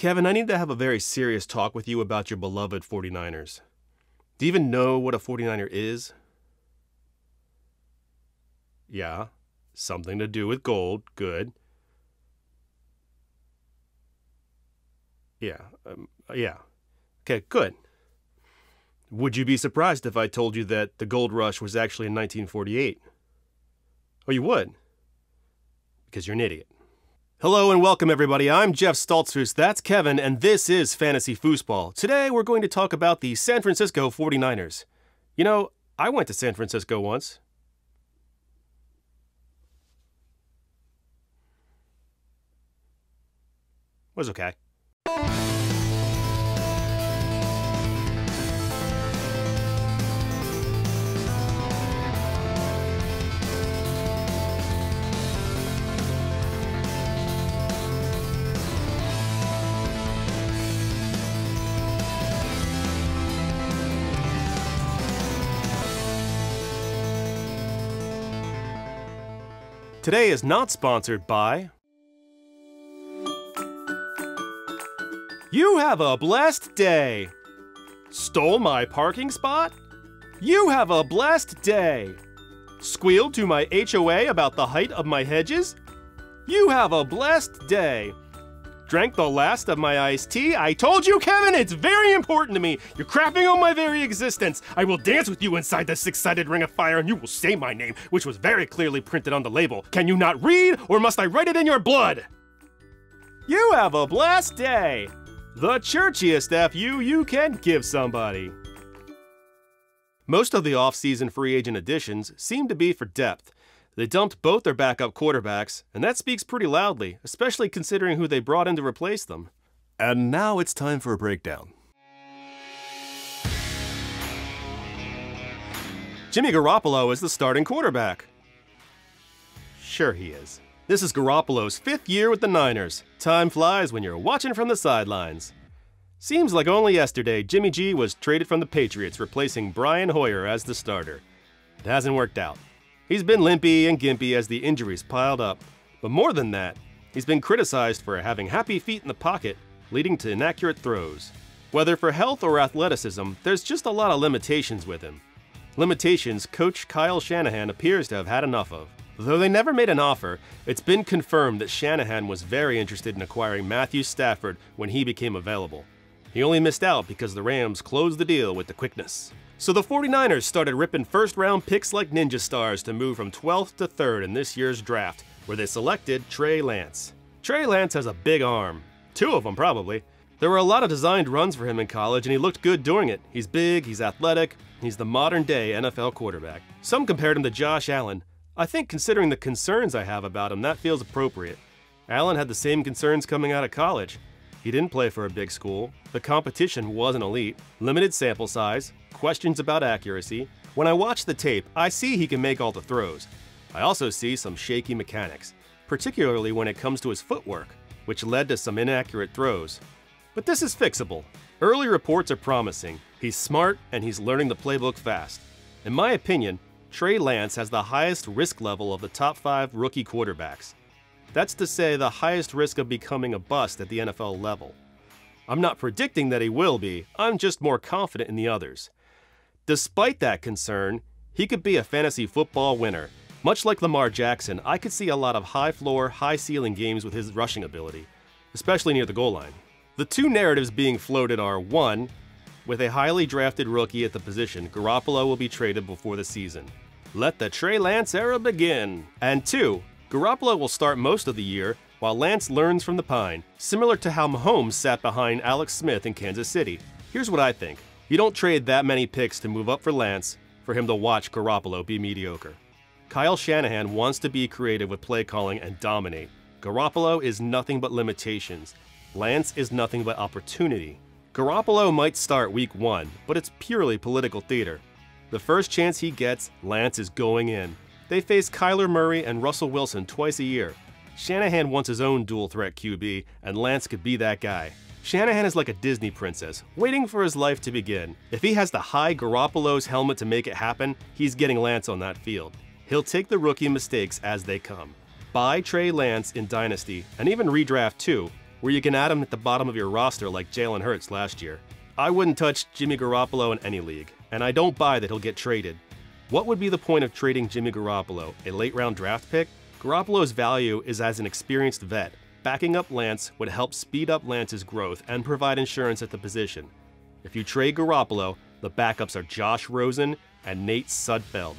Kevin, I need to have a very serious talk with you about your beloved 49ers. Do you even know what a 49er is? Yeah, something to do with gold. Good. Yeah. Okay, good. Would you be surprised if I told you that the gold rush was actually in 1948? Oh, you would? Because you're an idiot. Hello and welcome everybody, I'm Jeff Stoltzfus, that's Kevin, and this is Fantasy Fusball. Today we're going to talk about the San Francisco 49ers. You know, I went to San Francisco once. Was okay. Today is not sponsored by... You have a blessed day. Stole my parking spot? You have a blessed day. Squealed to my HOA about the height of my hedges? You have a blessed day. Drank the last of my iced tea? I told you, Kevin, it's very important to me. You're crapping on my very existence. I will dance with you inside the six-sided ring of fire and you will say my name, which was very clearly printed on the label. Can you not read, or must I write it in your blood? You have a blessed day. The churchiest FU you can give somebody. Most of the off-season free agent additions seem to be for depth. They dumped both their backup quarterbacks, and that speaks pretty loudly, especially considering who they brought in to replace them. And now it's time for a breakdown. Jimmy Garoppolo is the starting quarterback. Sure he is. This is Garoppolo's 5th year with the Niners. Time flies when you're watching from the sidelines. Seems like only yesterday Jimmy G was traded from the Patriots, replacing Brian Hoyer as the starter. It hasn't worked out. He's been limpy and gimpy as the injuries piled up. But more than that, he's been criticized for having happy feet in the pocket, leading to inaccurate throws. Whether for health or athleticism, there's just a lot of limitations with him. Limitations Coach Kyle Shanahan appears to have had enough of. Though they never made an offer, it's been confirmed that Shanahan was very interested in acquiring Matthew Stafford when he became available. He only missed out because the Rams closed the deal with the quickness. So the 49ers started ripping first-round picks like ninja stars to move from 12th to 3rd in this year's draft, where they selected Trey Lance. Trey Lance has a big arm. 2 of them, probably. There were a lot of designed runs for him in college, and he looked good doing it. He's big, he's athletic, he's the modern-day NFL quarterback. Some compared him to Josh Allen. I think considering the concerns I have about him, that feels appropriate. Allen had the same concerns coming out of college. He didn't play for a big school, the competition wasn't elite, limited sample size, questions about accuracy. When I watch the tape, I see he can make all the throws. I also see some shaky mechanics, particularly when it comes to his footwork, which led to some inaccurate throws. But this is fixable. Early reports are promising. He's smart and he's learning the playbook fast. In my opinion, Trey Lance has the highest risk level of the top 5 rookie quarterbacks. That's to say the highest risk of becoming a bust at the NFL level. I'm not predicting that he will be, I'm just more confident in the others. Despite that concern, he could be a fantasy football winner. Much like Lamar Jackson, I could see a lot of high-floor, high-ceiling games with his rushing ability, especially near the goal line. The 2 narratives being floated are, 1, with a highly drafted rookie at the position, Garoppolo will be traded before the season. Let the Trey Lance era begin. And 2, Garoppolo will start most of the year while Lance learns from the pine, similar to how Mahomes sat behind Alex Smith in Kansas City. Here's what I think. You don't trade that many picks to move up for Lance for him to watch Garoppolo be mediocre. Kyle Shanahan wants to be creative with play calling and dominate. Garoppolo is nothing but limitations. Lance is nothing but opportunity. Garoppolo might start week 1, but it's purely political theater. The first chance he gets, Lance is going in. They face Kyler Murray and Russell Wilson twice a year. Shanahan wants his own dual-threat QB, and Lance could be that guy. Shanahan is like a Disney princess, waiting for his life to begin. If he has the high Garoppolo's helmet to make it happen, he's getting Lance on that field. He'll take the rookie mistakes as they come. Buy Trey Lance in Dynasty, and even redraft too, where you can add him at the bottom of your roster like Jalen Hurts last year. I wouldn't touch Jimmy Garoppolo in any league, and I don't buy that he'll get traded. What would be the point of trading Jimmy Garoppolo, a late-round draft pick? Garoppolo's value is as an experienced vet. Backing up Lance would help speed up Lance's growth and provide insurance at the position. If you trade Garoppolo, the backups are Josh Rosen and Nate Sudfeld.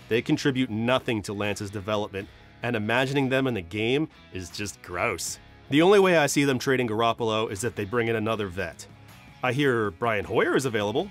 They contribute nothing to Lance's development, and imagining them in the game is just gross. The only way I see them trading Garoppolo is if they bring in another vet. I hear Brian Hoyer is available.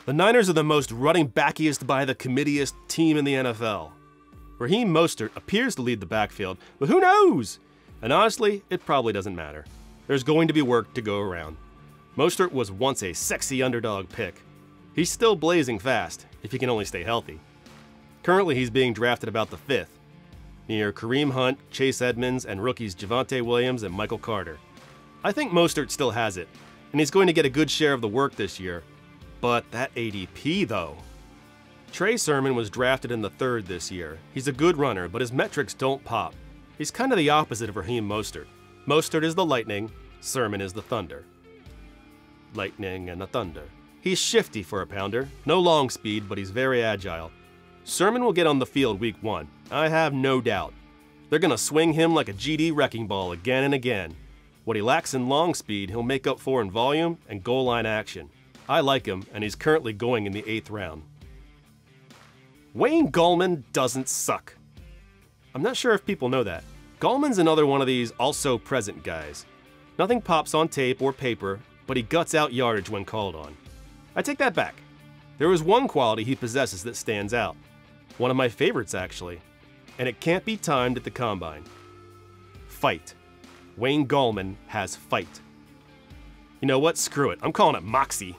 The Niners are the most running backiest by the committeeist team in the NFL. Raheem Mostert appears to lead the backfield, but who knows? And honestly, it probably doesn't matter. There's going to be work to go around. Mostert was once a sexy underdog pick. He's still blazing fast, if he can only stay healthy. Currently, he's being drafted about the 5th, near Kareem Hunt, Chase Edmonds, and rookies Javonte Williams and Michael Carter. I think Mostert still has it, and he's going to get a good share of the work this year. But that ADP, though. Trey Sermon was drafted in the 3rd this year. He's a good runner, but his metrics don't pop. He's kind of the opposite of Raheem Mostert. Mostert is the lightning, Sermon is the thunder. Lightning and the thunder. He's shifty for a pounder, no long speed, but he's very agile. Sermon will get on the field week 1, I have no doubt. They're gonna swing him like a GD wrecking ball again and again. What he lacks in long speed, he'll make up for in volume and goal line action. I like him, and he's currently going in the 8th round. Wayne Gallman doesn't suck. I'm not sure if people know that. Gallman's another one of these also present guys. Nothing pops on tape or paper, but he guts out yardage when called on. I take that back. There is one quality he possesses that stands out. One of my favorites, actually. And it can't be timed at the combine. Fight. Wayne Gallman has fight. You know what? Screw it. I'm calling it moxie.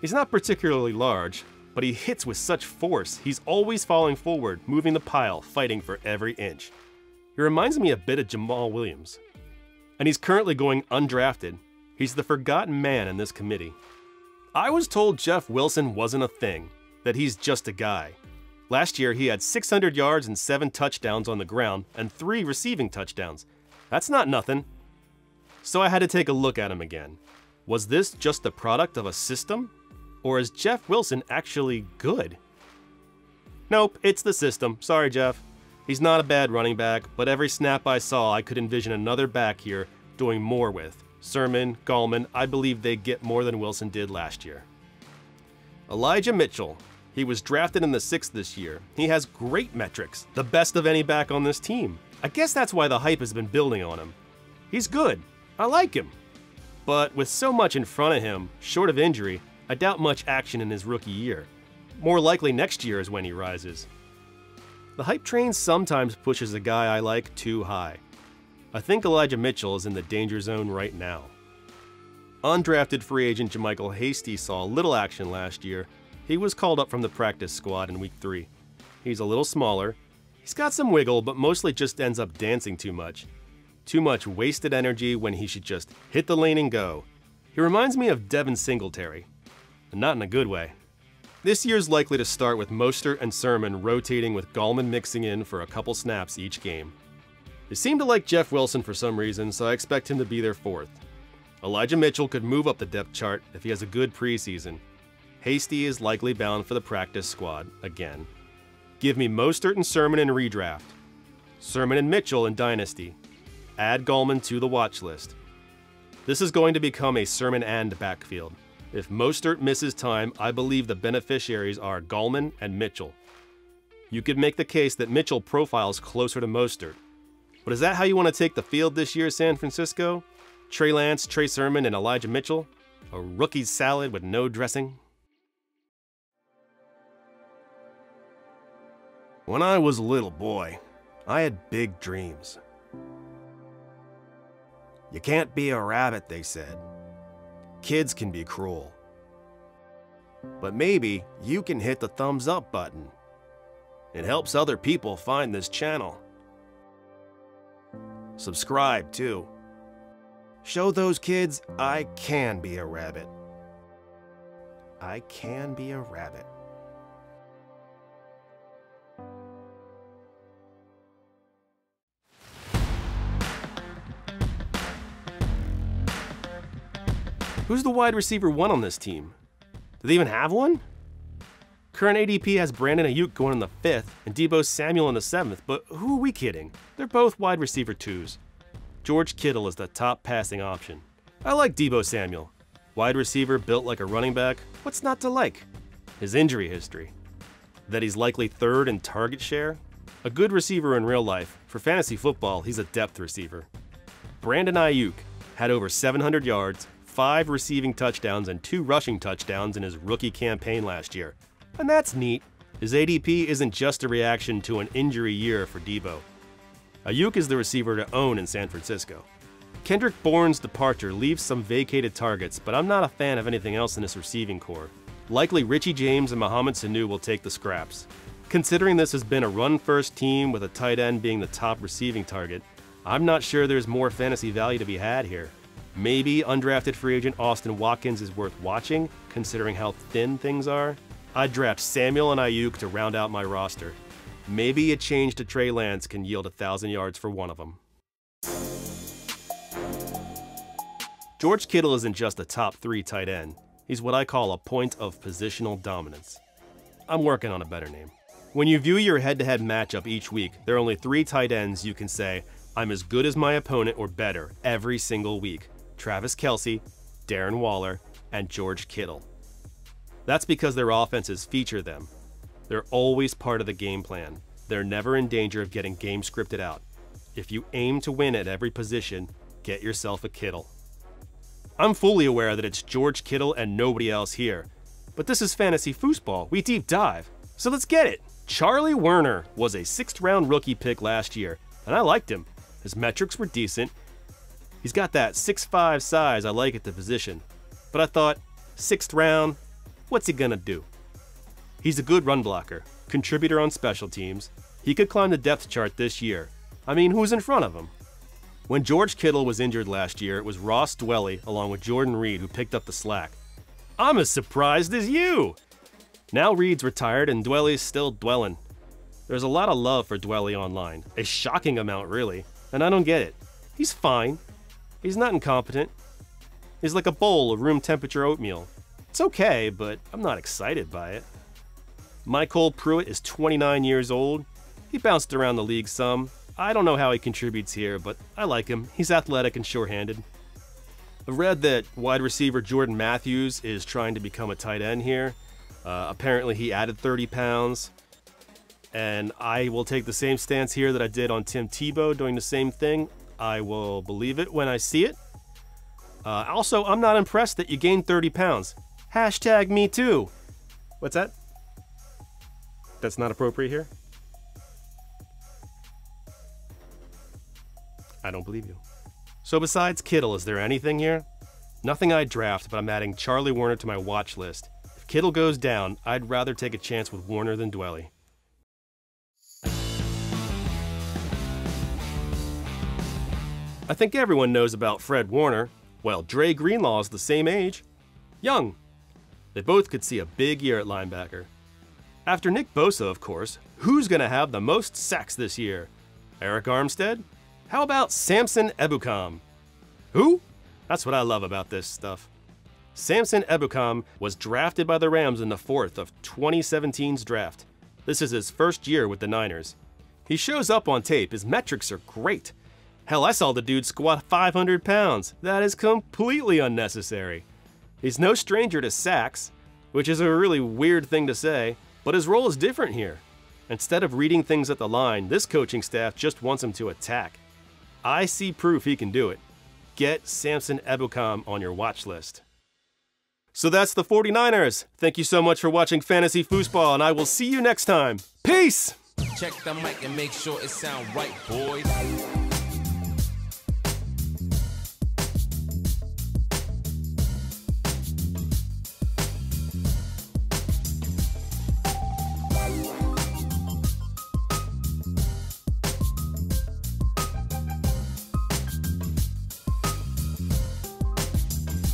He's not particularly large, but he hits with such force. He's always falling forward, moving the pile, fighting for every inch. He reminds me a bit of Jamal Williams. And he's currently going undrafted. He's the forgotten man in this committee. I was told Jeff Wilson wasn't a thing, that he's just a guy. Last year, he had 600 yards and 7 touchdowns on the ground and 3 receiving touchdowns. That's not nothing. So I had to take a look at him again. Was this just the product of a system? Or is Jeff Wilson actually good? Nope, it's the system. Sorry, Jeff. He's not a bad running back, but every snap I saw, I could envision another back here doing more with. Sermon, Gallman, I believe they get more than Wilson did last year. Elijah Mitchell. He was drafted in the 6th this year. He has great metrics, the best of any back on this team. I guess that's why the hype has been building on him. He's good. I like him. But with so much in front of him, short of injury, I doubt much action in his rookie year. More likely next year is when he rises. The hype train sometimes pushes a guy I like too high. I think Elijah Mitchell is in the danger zone right now. Undrafted free agent JaMycal Hasty saw little action last year. He was called up from the practice squad in week 3. He's a little smaller. He's got some wiggle, but mostly just ends up dancing too much. Too much wasted energy when he should just hit the lane and go. He reminds me of Devin Singletary. Not in a good way. This year's likely to start with Mostert and Sermon rotating with Gallman mixing in for a couple snaps each game. They seem to like Jeff Wilson for some reason, so I expect him to be their 4th. Elijah Mitchell could move up the depth chart if he has a good preseason. Hasty is likely bound for the practice squad again. Give me Mostert and Sermon in redraft. Sermon and Mitchell in Dynasty. Add Gallman to the watch list. This is going to become a Sermon and backfield. If Mostert misses time, I believe the beneficiaries are Gallman and Mitchell. You could make the case that Mitchell profiles closer to Mostert. But is that how you want to take the field this year, San Francisco? Trey Lance, Trey Sermon, and Elijah Mitchell? A rookie's salad with no dressing? When I was a little boy, I had big dreams. You can't be a rabbit, they said. Kids can be cruel. But maybe you can hit the thumbs up button. It helps other people find this channel. Subscribe too. Show those kids I can be a rabbit. I can be a rabbit. Who's the wide receiver 1 on this team? Do they even have one? Current ADP has Brandon Aiyuk going in the 5th and Deebo Samuel in the 7th, but who are we kidding? They're both wide receiver 2s. George Kittle is the top passing option. I like Deebo Samuel. Wide receiver built like a running back, what's not to like? His injury history. That he's likely 3rd in target share? A good receiver in real life. For fantasy football, he's a depth receiver. Brandon Aiyuk had over 700 yards, 5 receiving touchdowns, and 2 rushing touchdowns in his rookie campaign last year. And that's neat. His ADP isn't just a reaction to an injury year for Deebo. Aiyuk is the receiver to own in San Francisco. Kendrick Bourne's departure leaves some vacated targets, but I'm not a fan of anything else in this receiving core. Likely Richie James and Mohamed Sanu will take the scraps. Considering this has been a run-first team with a tight end being the top receiving target, I'm not sure there's more fantasy value to be had here. Maybe undrafted free agent Austin Watkins is worth watching, considering how thin things are. I'd draft Samuel and Aiyuk to round out my roster. Maybe a change to Trey Lance can yield 1,000 yards for one of them. George Kittle isn't just a top 3 tight end. He's what I call a point of positional dominance. I'm working on a better name. When you view your head-to-head matchup each week, there are only 3 tight ends you can say, I'm as good as my opponent or better every single week. Travis Kelce, Darren Waller, and George Kittle. That's because their offenses feature them. They're always part of the game plan. They're never in danger of getting game scripted out. If you aim to win at every position, get yourself a Kittle. I'm fully aware that it's George Kittle and nobody else here. But this is fantasy foosball. We deep dive. So let's get it. Charlie Woerner was a 6th-round rookie pick last year, and I liked him. His metrics were decent. He's got that 6'5" size I like at the position. But I thought, 6th round, what's he gonna do? He's a good run blocker, contributor on special teams. He could climb the depth chart this year. I mean, who's in front of him? When George Kittle was injured last year, it was Ross Dwelley along with Jordan Reed who picked up the slack. I'm as surprised as you! Now Reed's retired and Dwelley's still dwelling. There's a lot of love for Dwelley online. A shocking amount, really. And I don't get it. He's fine. He's not incompetent. He's like a bowl of room temperature oatmeal. It's okay, but I'm not excited by it. MyCole Pruitt is 29 years old. He bounced around the league some. I don't know how he contributes here, but I like him. He's athletic and sure-handed. I read that wide receiver Jordan Matthews is trying to become a tight end here. Apparently he added 30 pounds. And I will take the same stance here that I did on Tim Tebow doing the same thing. I will believe it when I see it. Also, I'm not impressed that you gained 30 pounds. Hashtag me too. What's that? That's not appropriate here? I don't believe you. So besides Kittle, is there anything here? Nothing I'd draft, but I'm adding Charlie Woerner to my watch list. If Kittle goes down, I'd rather take a chance with Woerner than Dwelley. I think everyone knows about Fred Woerner. Well, Trey Greenlaw is the same age. Young. They both could see a big year at linebacker. After Nick Bosa, of course, who's going to have the most sacks this year? Arik Armstead? How about Samson Ebukam? Who? That's what I love about this stuff. Samson Ebukam was drafted by the Rams in the 4th of 2017's draft. This is his first year with the Niners. He shows up on tape. His metrics are great. Hell, I saw the dude squat 500 pounds. That is completely unnecessary. He's no stranger to sacks, which is a really weird thing to say, but his role is different here. Instead of reading things at the line, this coaching staff just wants him to attack. I see proof he can do it. Get Samson Ebukam on your watch list. So that's the 49ers. Thank you so much for watching Fantasy Foosball, and I will see you next time. Peace! Check the mic and make sure it sound right, boys.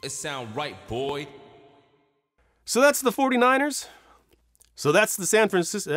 It sound right, boy. So that's the 49ers. So that's the San Francisco.